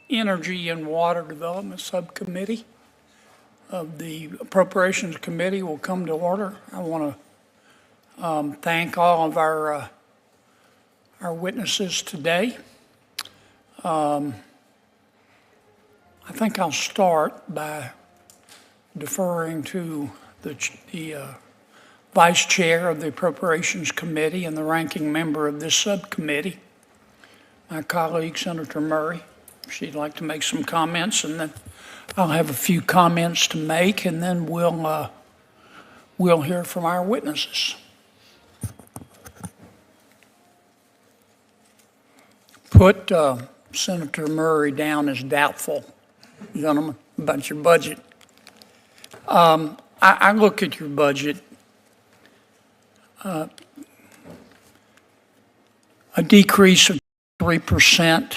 Energy and Water Development Subcommittee of the Appropriations Committee will come to order. I want to thank all of our witnesses today. I think I'll start by deferring to the Vice Chair of the Appropriations Committee and the ranking member of this subcommittee, my colleague, Senator Murray. She'd like to make some comments, and then I'll have a few comments to make, and then we'll hear from our witnesses. Put Senator Murray down as doubtful, gentlemen, about your budget. I look at your budget, a decrease of 3%.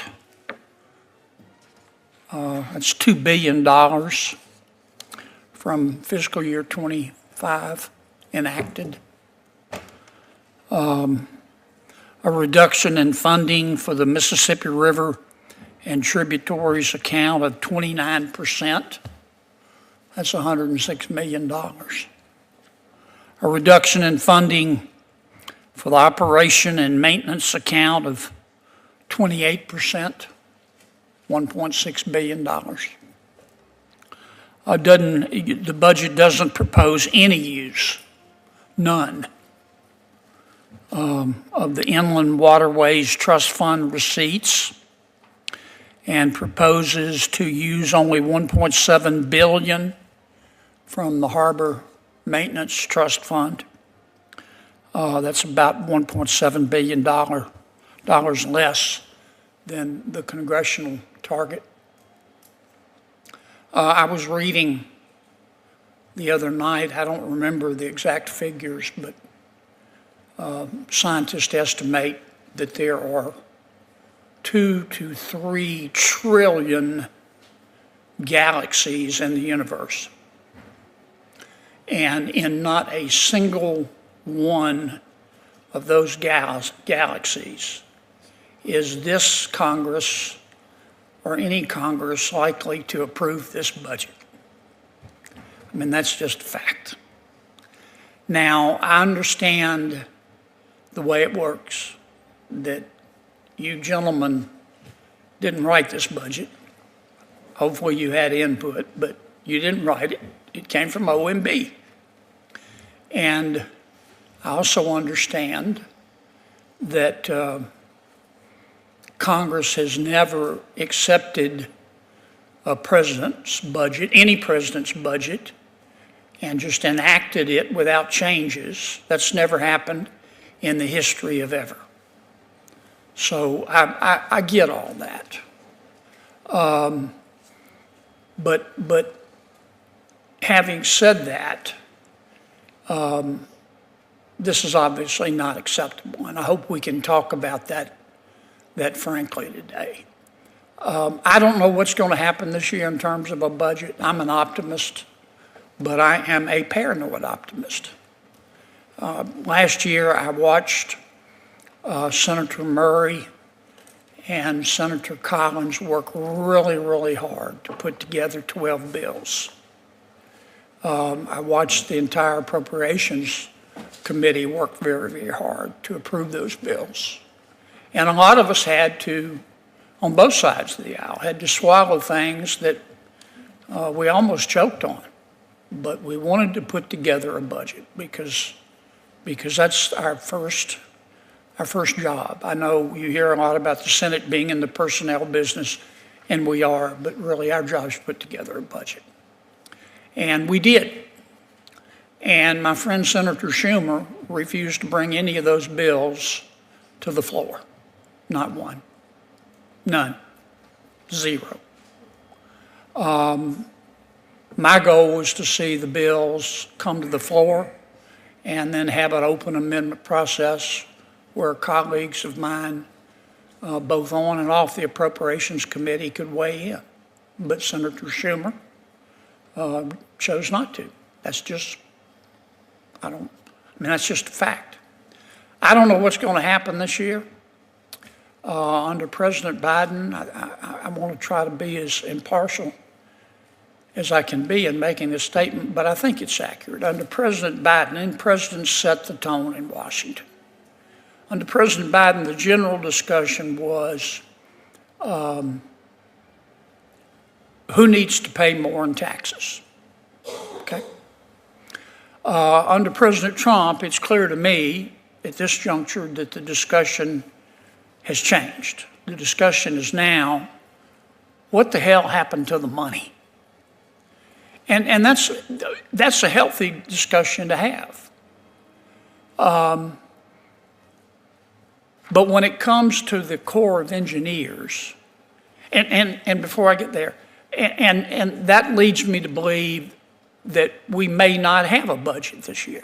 That's $2 billion from fiscal year 25 enacted. A reduction in funding for the Mississippi River and tributaries account of 29%. That's $106 million. A reduction in funding for the operation and maintenance account of 28%. $1.6 billion. The budget doesn't propose any use, none, of the Inland Waterways Trust Fund receipts, and proposes to use only $1.7 billion from the Harbor Maintenance Trust Fund. That's about $1.7 billion less than the congressional target. I was reading the other night, I don't remember the exact figures, but scientists estimate that there are 2 to 3 trillion galaxies in the universe. And in not a single one of those galaxies is this Congress or any Congress likely to approve this budget. I mean, that's just a fact. Now, I understand the way it works, that you gentlemen didn't write this budget. Hopefully you had input, but you didn't write it. It came from OMB. And I also understand that Congress has never accepted a president's budget, any president's budget, and just enacted it without changes. That's never happened in the history of ever. So I get all that. But having said that, this is obviously not acceptable, and I hope we can talk about that frankly today. I don't know what's going to happen this year in terms of a budget. I'm an optimist, but I am a paranoid optimist. Last year I watched Senator Murray and Senator Collins work really, really hard to put together 12 bills. I watched the entire Appropriations Committee work very, very hard to approve those bills. And a lot of us had to, on both sides of the aisle, had to swallow things that we almost choked on. But we wanted to put together a budget because that's our first job. I know you hear a lot about the Senate being in the personnel business, and we are, but really our job is to put together a budget. And we did. And my friend Senator Schumer refused to bring any of those bills to the floor. Not one. None. Zero. My goal was to see the bills come to the floor and then have an open amendment process where colleagues of mine, both on and off the Appropriations Committee, could weigh in. But Senator Schumer chose not to. That's just, that's just a fact. I don't know what's going to happen this year. Under President Biden, I I want to try to be as impartial as I can be in making this statement, but I think it's accurate. Under President Biden, and presidents set the tone in Washington. Under President Biden, the general discussion was who needs to pay more in taxes, okay? Under President Trump, it's clear to me at this juncture that the discussion has changed. The discussion is now, what the hell happened to the money? And that's a healthy discussion to have. But when it comes to the Corps of Engineers, and before I get there, and that leads me to believe that we may not have a budget this year.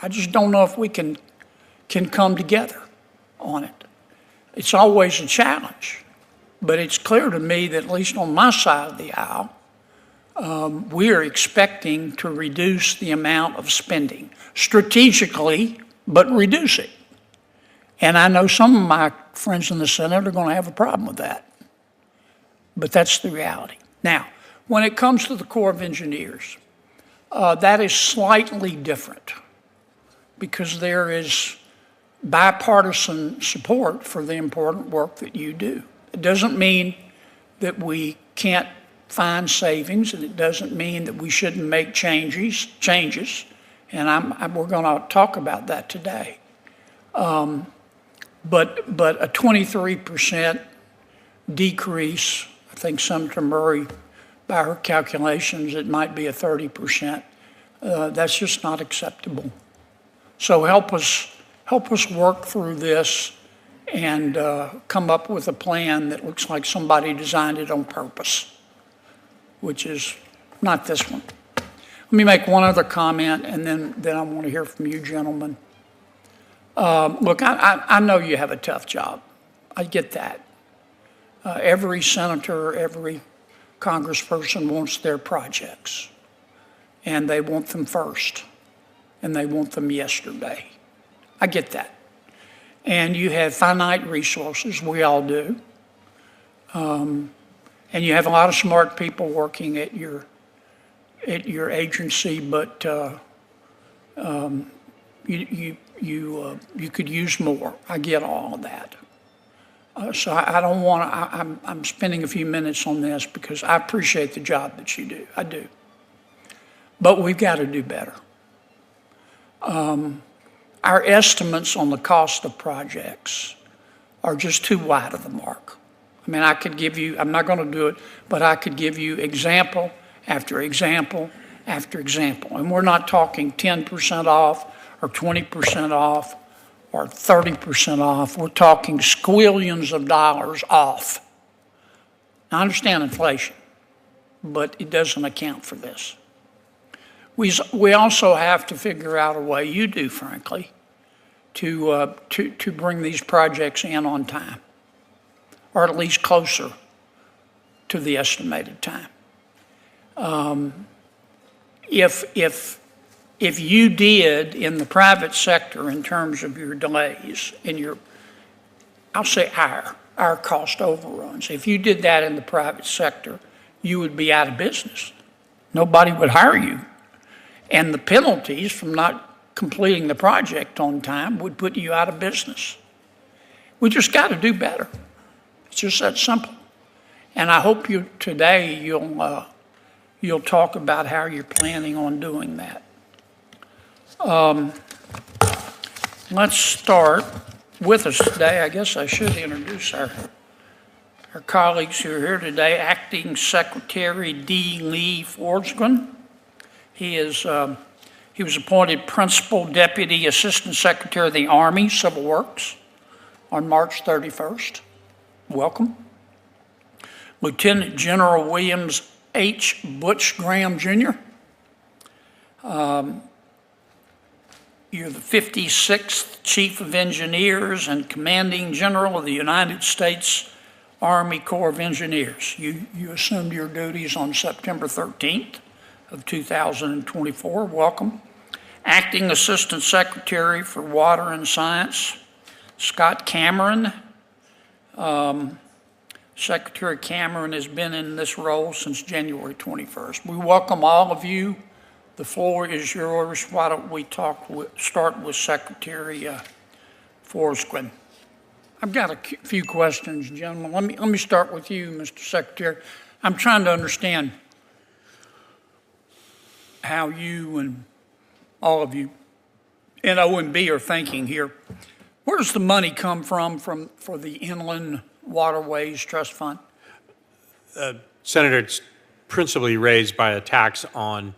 I just don't know if we can come together on it. It's always a challenge, but it's clear to me that at least on my side of the aisle, we are expecting to reduce the amount of spending strategically, but reduce it. And I know some of my friends in the Senate are going to have a problem with that, but that's the reality. Now, when it comes to the Corps of Engineers, that is slightly different because there is bipartisan support for the important work that you do. It doesn't mean that we can't find savings, and it doesn't mean that we shouldn't make changes, and we're going to talk about that today. But a 23% decrease, I think Senator Murray, by her calculations, it might be a 30%. That's just not acceptable. So help us work through this and come up with a plan that looks like somebody designed it on purpose, which is not this one. Let me make one other comment, and then I want to hear from you gentlemen. Look, I know you have a tough job. I get that. Every senator, every congressperson wants their projects, and they want them first, and they want them yesterday. I get that. And you have finite resources, we all do. And you have a lot of smart people working at your agency, but you could use more. I get all of that. So I don't want to, I'm spending a few minutes on this because I appreciate the job that you do. I do. But we've got to do better. Our estimates on the cost of projects are just too wide of the mark. I mean, I could give you, I'm not going to do it, but I could give you example after example after example. And we're not talking 10% off or 20% off or 30% off. We're talking squillions of dollars off. Now, I understand inflation, but it doesn't account for this. We also have to figure out a way, you do, frankly, to bring these projects in on time, or at least closer to the estimated time. If you did in the private sector in terms of your delays and your, I'll say our cost overruns, if you did that in the private sector, you would be out of business. Nobody would hire you. And the penalties from not completing the project on time would put you out of business. We just got to do better. It's just that simple. And I hope today you'll talk about how you're planning on doing that. Let's start with us today. I guess I should introduce our colleagues who are here today. Acting Secretary D. Lee Forsgren. He was appointed Principal Deputy Assistant Secretary of the Army Civil Works on March 31st. Welcome. Lieutenant General Williams H. Butch Graham, Jr. You're the 56th Chief of Engineers and Commanding General of the United States Army Corps of Engineers. You assumed your duties on September 13th of 2024. Welcome. Acting Assistant Secretary for Water and Science, Scott Cameron. Secretary Cameron has been in this role since January 21st. We welcome all of you. The floor is yours. Why don't we start with Secretary Forsgren. I've got a few questions, gentlemen. Let me start with you, Mr. Secretary. I'm trying to understand how you and all of you in OMB are thinking here. Where does the money come from for the Inland Waterways Trust Fund? Senator, it's principally raised by a tax on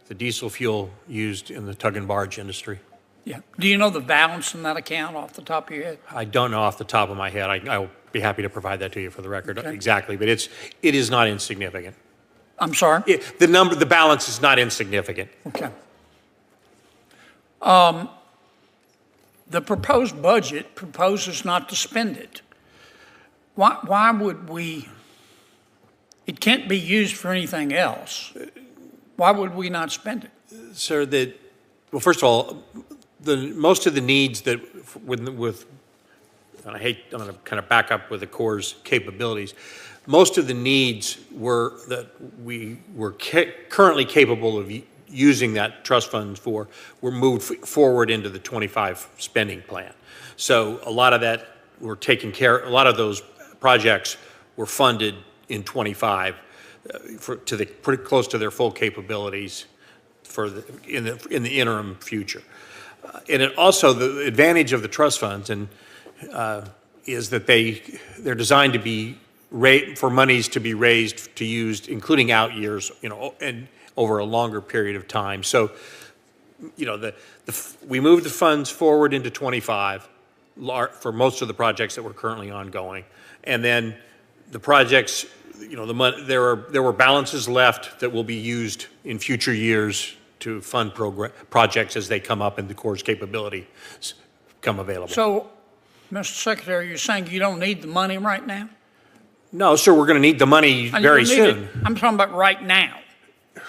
the diesel fuel used in the tug and barge industry. Yeah. Do you know the balance in that account off the top of your head? I don't know off the top of my head. I'll be happy to provide that to you for the record. Okay. Exactly, but it is not insignificant. I'm sorry? The balance is not insignificant. Okay. The proposed budget proposes not to spend it. Why would we? It can't be used for anything else. Why would we not spend it? Sir, well, first of all, most of the needs that and I'm going to kind of back up with the Corps' capabilities. Most of the needs that we were currently capable of using that trust fund for were moved forward into the 25 spending plan. So a lot of that were taken care. A lot of those projects were funded in 25 pretty close to their full capabilities in the interim future. And it also, the advantage of the trust funds is that they're designed to be for monies to be raised to used, including out years, and over a longer period of time. So, we moved the funds forward into 25 for most of the projects that were currently ongoing, and then the projects, the money, there were balances left that will be used in future years to fund projects as they come up and the Corps' capability come available. So, Mr. Secretary, you're saying you don't need the money right now? No, sir, we're going to need the money very soon. I'm talking about right now.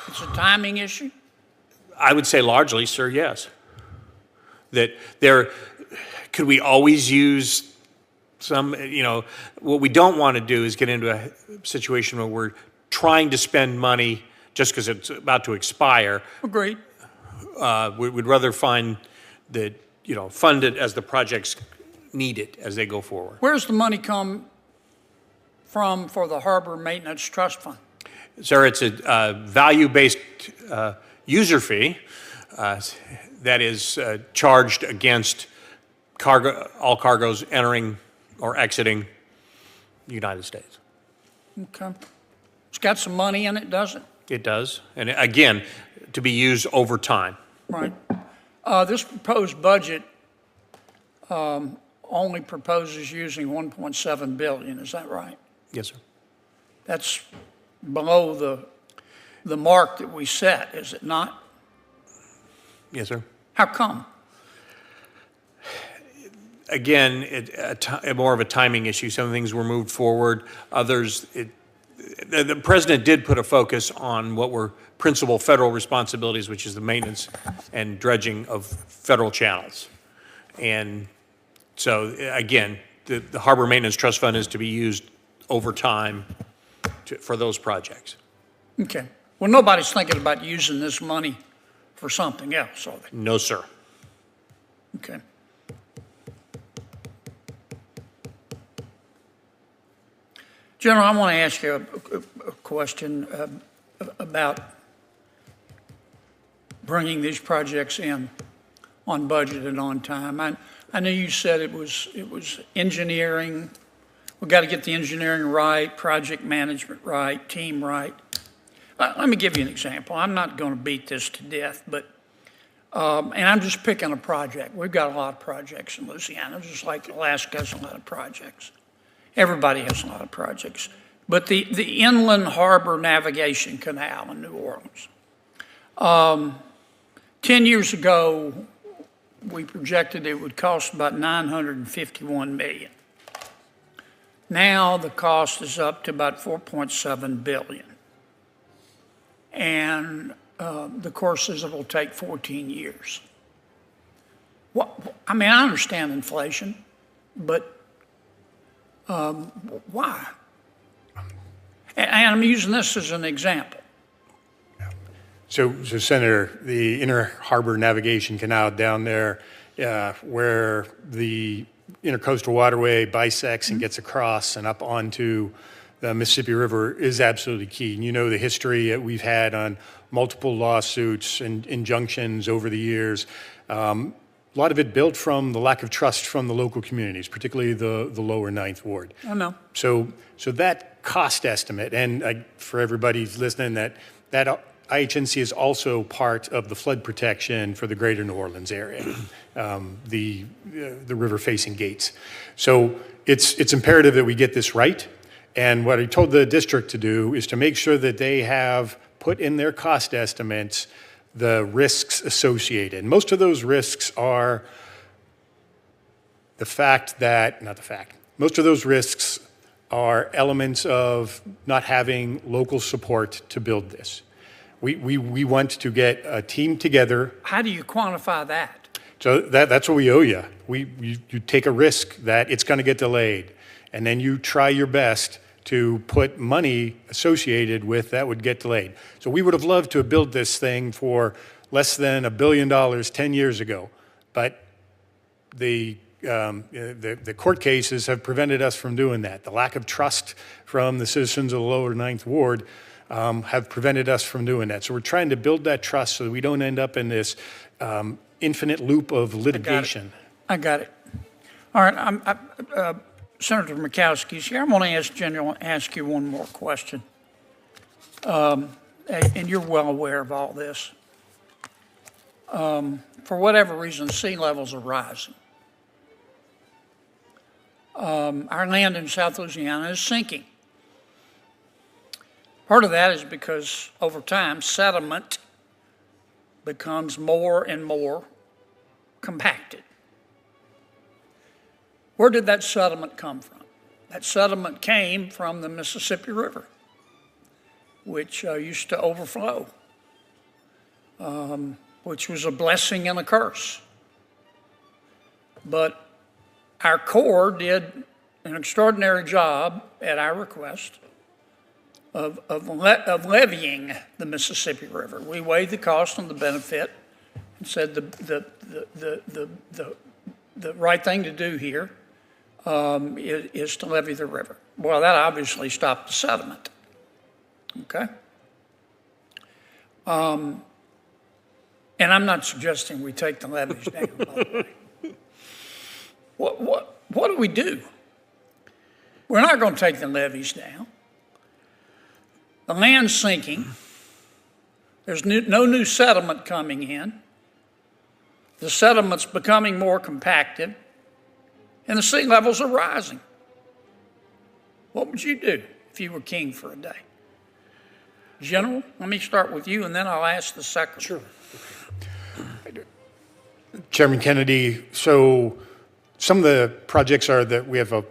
It's a timing issue? I would say largely, sir, yes. Could we always use some, what we don't want to do is get into a situation where we're trying to spend money just because it's about to expire. Agreed. We'd rather find that, fund it as the projects need it as they go forward. Where's the money come from for the Harbor Maintenance Trust Fund? Sir, it's a value-based user fee that is charged against all cargoes entering or exiting the United States. Okay. It's got some money in it, does it? It does. And again, to be used over time. Right. This proposed budget only proposes using $1.7 billion. Is that right? Yes, sir. That's below the mark that we set, is it not? Yes, sir. How come? Again, more of a timing issue. Some things were moved forward. Others, the president did put a focus on what were principal federal responsibilities, which is the maintenance and dredging of federal channels. And so, again, the Harbor Maintenance Trust Fund is to be used over time for those projects. Okay. Well, nobody's thinking about using this money for something else, are they? No, sir. Okay. General, I want to ask you a question about bringing these projects in on budget and on time. I know you said it was engineering. We've got to get the engineering right, project management right, team right. Let me give you an example. I'm not going to beat this to death, but and I'm just picking a project. We've got a lot of projects in Louisiana, just like Alaska has a lot of projects. Everybody has a lot of projects. But the Inland Harbor Navigation Canal in New Orleans. 10 years ago, we projected it would cost about $951 million. Now the cost is up to about $4.7 billion. And the Corps says it will take 14 years. I mean, I understand inflation, but why? and I'm using this as an example. So Senator, the Inner Harbor Navigation Canal down there, where the intercoastal waterway bisects and gets across and up onto the Mississippi River is absolutely key. And you know the history that we've had on multiple lawsuits and injunctions over the years. A lot of it built from the lack of trust from the local communities, particularly the lower Ninth Ward. I know. So that cost estimate, and for everybody who's listening, that IHNC is also part of the flood protection for the greater New Orleans area, the river-facing gates. So it's imperative that we get this right. And what I told the district to do is to make sure that they have put in their cost estimates the risks associated. And most of those risks are most of those risks are elements of not having local support to build this. We want to get a team together. How do you quantify that? So that's what we owe you. You take a risk that it's going to get delayed, and then you try your best to put money associated with that would get delayed. So we would have loved to have built this thing for less than $1 billion 10 years ago, but the court cases have prevented us from doing that. The lack of trust from the citizens of the lower Ninth Ward have prevented us from doing that. So we're trying to build that trust so that we don't end up in this infinite loop of litigation. I got it. All right, Senator Murkowski's here. I want to ask you one more question. And you're well aware of all this. For whatever reason, sea levels are rising. Our land in South Louisiana is sinking. Part of that is because over time, sediment becomes more and more compacted. Where did that sediment come from? That sediment came from the Mississippi River, which used to overflow, which was a blessing and a curse. But our Corps did an extraordinary job at our request of levying the Mississippi River. We weighed the cost and the benefit and said the right thing to do here is to levy the river. Well, that obviously stopped the sediment. Okay? And I'm not suggesting we take the levees down, by the way. What do we do? We're not going to take the levees down. The land's sinking. There's no new sediment coming in. The sediment's becoming more compacted, and the sea levels are rising. What would you do if you were king for a day? General, let me start with you, and then I'll ask the secretary. Sure. Chairman Kennedy, so some of the projects are that we have a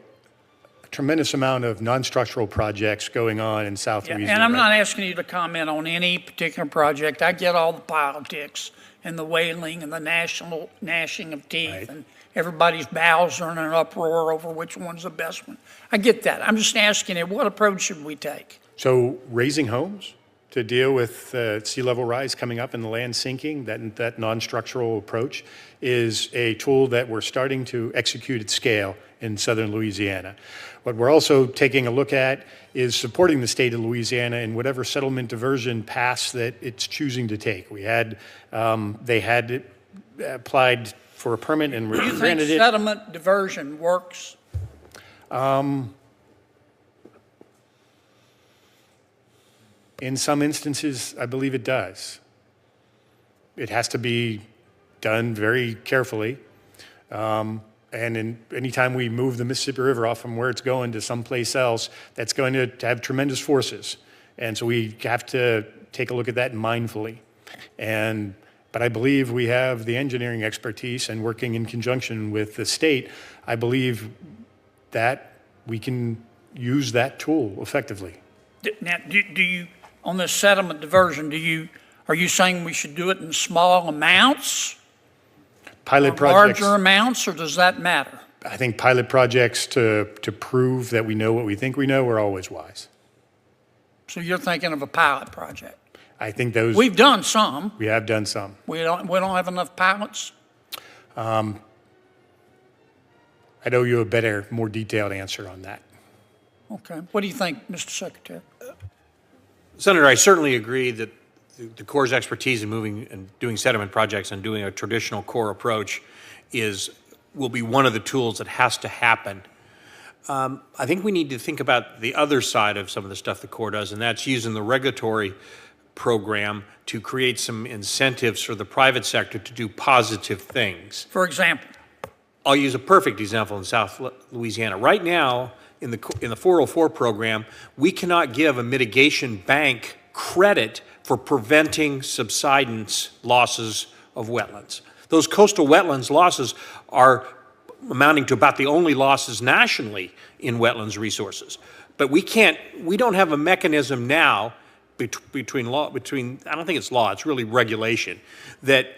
tremendous amount of non-structural projects going on in South Louisiana. And I'm not asking you to comment on any particular project. I get all the politics and the wailing and the national gnashing of teeth, right, and everybody's bowels are in an uproar over which one's the best one. I get that. I'm just asking you, what approach should we take? So raising homes to deal with sea level rise coming up and the land sinking, that non-structural approach is a tool that we're starting to execute at scale in southern Louisiana. What we're also taking a look at is supporting the state of Louisiana in whatever settlement diversion paths that it's choosing to take. We had, they had applied for a permit and granted it. Do you think settlement diversion works? In some instances, I believe it does. It has to be done very carefully. And anytime we move the Mississippi River off from where it's going to someplace else, that's going to have tremendous forces. And so we have to take a look at that mindfully. But I believe we have the engineering expertise, and working in conjunction with the state, I believe that we can use that tool effectively. Now, do you, on this sediment diversion, are you saying we should do it in small amounts? Pilot projects. Larger amounts, or does that matter? I think pilot projects to prove that we know what we think we know are always wise. So you're thinking of a pilot project? I think those, We've done some. we have done some. We don't have enough pilots? I owe you a better, more detailed answer on that. Okay. What do you think, Mr. Secretary? Senator, I certainly agree that the Corps' expertise in moving and doing sediment projects and doing a traditional Corps approach will be one of the tools that has to happen. I think we need to think about the other side of some of the stuff the Corps does, and that's using the regulatory program to create some incentives for the private sector to do positive things. For example? I'll use a perfect example in South Louisiana. Right now, in the 404 program, we cannot give a mitigation bank credit for preventing subsidence losses of wetlands. Those coastal wetlands losses are amounting to about the only losses nationally in wetlands resources. But we don't have a mechanism now between, I don't think it's law, it's really regulation, that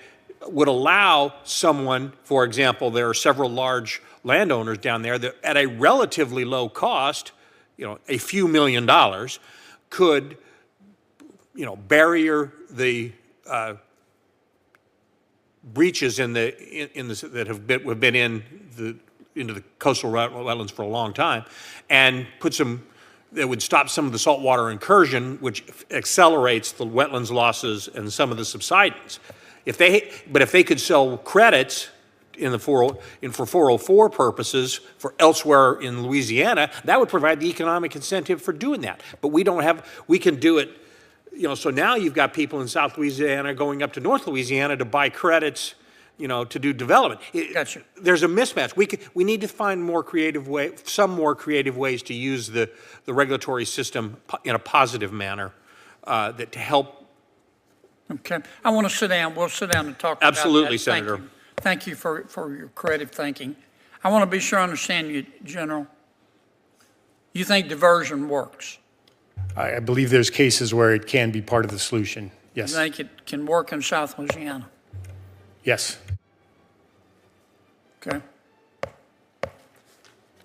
would allow someone, for example, there are several large landowners down there that at a relatively low cost, a few $1,000,000, could, barrier the breaches that have been into the coastal wetlands for a long time, and that would stop some of the saltwater incursion, which accelerates the wetlands losses and some of the subsidence. But if they could sell credits for 404 purposes for elsewhere in Louisiana, that would provide the economic incentive for doing that. But we can do it, so now you've got people in South Louisiana going up to North Louisiana to buy credits, to do development. Gotcha. There's a mismatch. We need to find some more creative ways to use the regulatory system in a positive manner to help. Okay. I want to sit down. We'll sit down and talk about that. Absolutely, Senator. Thank you for your creative thinking. I want to be sure I understand you, General. You think diversion works? I believe there's cases where it can be part of the solution. Yes. You think it can work in South Louisiana? Yes. Okay.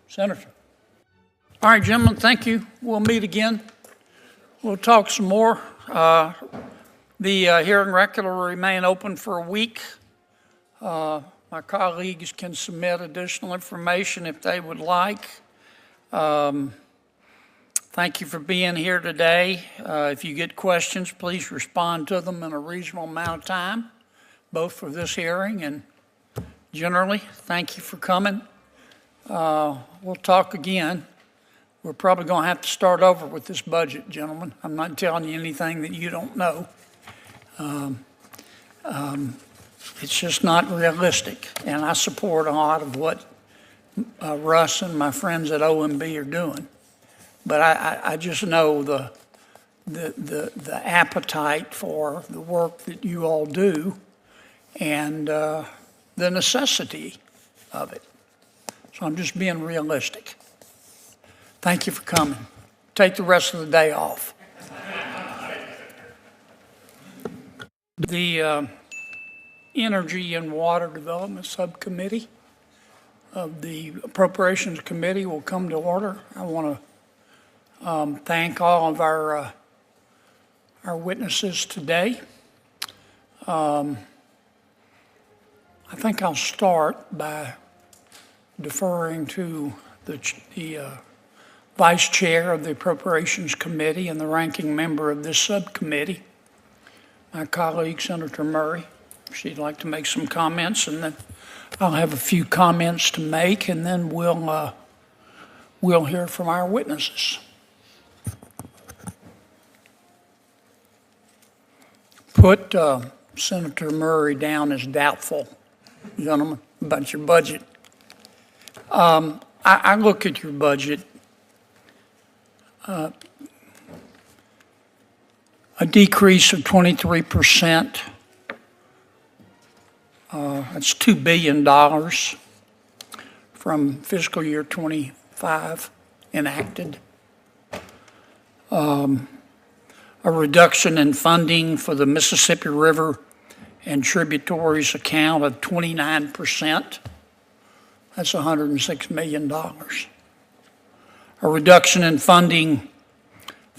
Senator. All right, gentlemen, thank you. We'll meet again. We'll talk some more. The hearing record will remain open for a week. My colleagues can submit additional information if they would like. Thank you for being here today. If you get questions, please respond to them in a reasonable amount of time, both for this hearing and generally. Thank you for coming. We'll talk again. We're probably going to have to start over with this budget, gentlemen. I'm not telling you anything that you don't know. It's just not realistic, and I support a lot of what Russ and my friends at OMB are doing. But I just know the appetite for the work that you all do and the necessity of it. So I'm just being realistic. Thank you for coming. Take the rest of the day off. The Energy and Water Development Subcommittee of the Appropriations Committee will come to order. I want to thank all of our witnesses today. I think I'll start by deferring to the Vice Chair of the Appropriations Committee and the ranking member of this subcommittee, my colleague, Senator Murray. She'd like to make some comments, and then I'll have a few comments to make, and then we'll hear from our witnesses. Put Senator Murray down as doubtful, gentlemen, about your budget. I look at your budget. A decrease of 23%. That's $2 billion from fiscal year 25 enacted. A reduction in funding for the Mississippi River and tributaries account of 29%. That's $106 million. A reduction in funding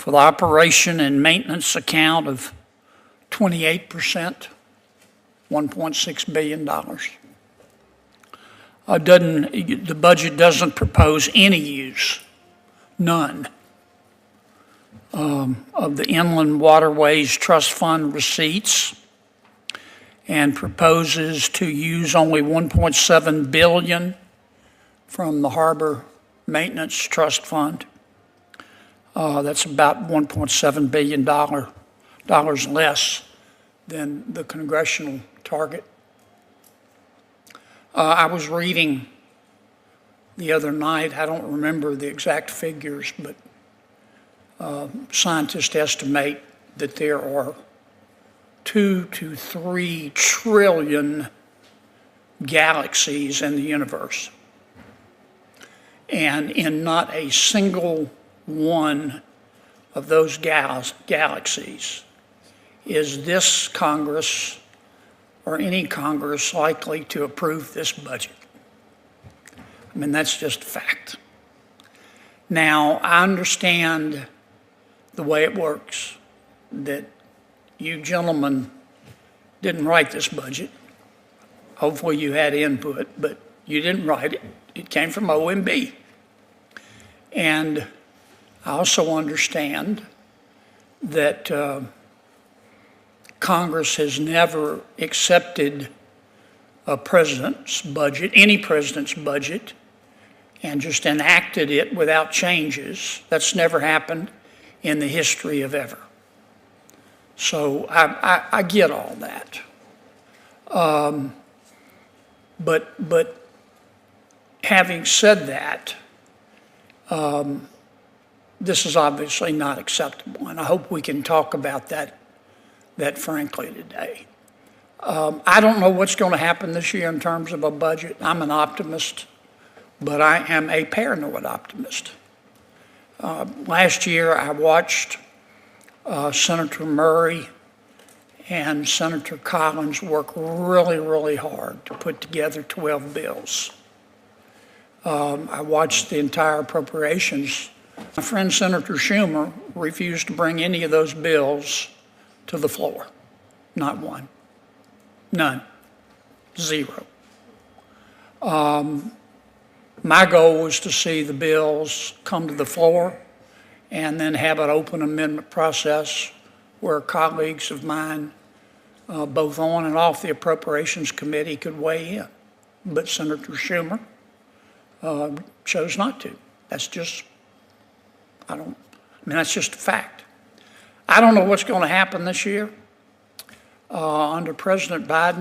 for the operation and maintenance account of 28%, $1.6 billion. The budget doesn't propose any use, none, of the Inland Waterways Trust Fund receipts, and proposes to use only $1.7 billion from the Harbor Maintenance Trust Fund. That's about $1.7 billion less than the congressional target. I was reading the other night, I don't remember the exact figures, but scientists estimate that there are 2 to 3 trillion galaxies in the universe. And in not a single one of those galaxies is this Congress or any Congress likely to approve this budget. I mean, that's just a fact. Now, I understand the way it works, that you gentlemen didn't write this budget. Hopefully you had input, but you didn't write it. It came from OMB. And I also understand that Congress has never accepted a president's budget, any president's budget, and just enacted it without changes. That's never happened in the history of ever. So I get all that. But having said that, this is obviously not acceptable, and I hope we can talk about that frankly today. I don't know what's going to happen this year in terms of a budget. I'm an optimist, but I am a paranoid optimist. Last year, I watched Senator Murray and Senator Collins work really, really hard to put together 12 bills. I watched the entire appropriations. My friend Senator Schumer refused to bring any of those bills to the floor. Not one. None. Zero. My goal was to see the bills come to the floor and then have an open amendment process where colleagues of mine, both on and off the Appropriations Committee, could weigh in. But Senator Schumer chose not to. That's just, that's just a fact. I don't know what's going to happen this year under President Biden.